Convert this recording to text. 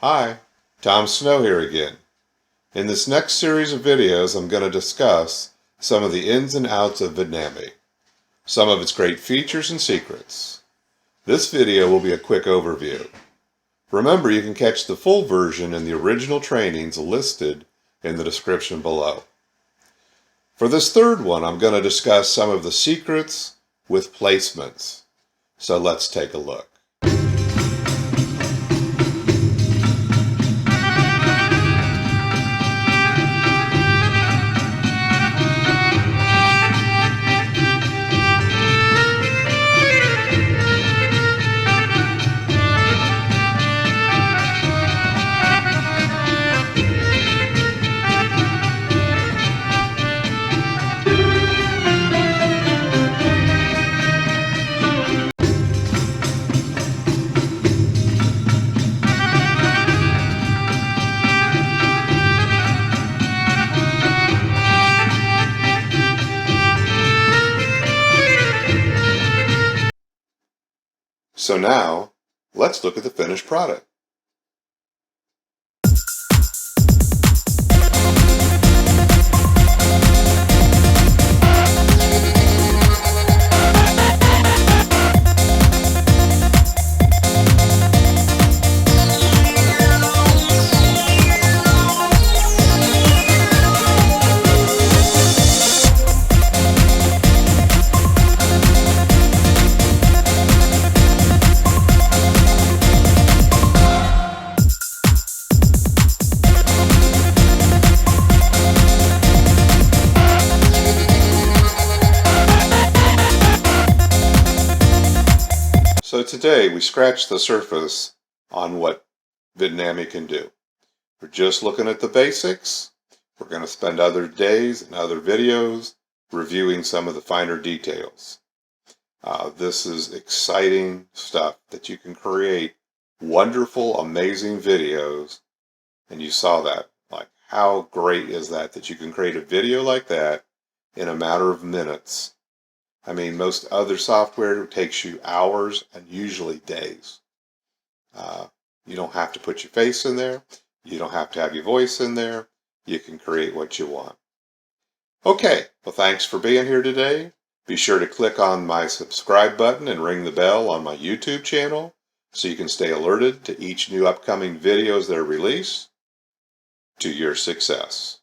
Hi, Tom Snow here again. In this next series of videos, I'm going to discuss some of the ins and outs of Vidnami, some of its great features and secrets. This video will be a quick overview. Remember, you can catch the full version in the original trainings listed in the description below. For this third one, I'm going to discuss some of the secrets with placements. So let's take a look. So now, let's look at the finished product. So today we scratched the surface on what Vidnami can do. We're just looking at the basics. We're going to spend other days and other videos reviewing some of the finer details. This is exciting stuff that you can create wonderful, amazing videos. And you saw that. Like, how great is that you can create a video like that in a matter of minutes? I mean, most other software takes you hours and usually days. You don't have to put your face in there. You don't have to have your voice in there. You can create what you want. Okay, well, thanks for being here today. Be sure to click on my subscribe button and ring the bell on my YouTube channel so you can stay alerted to each new upcoming videos that are released. To your success.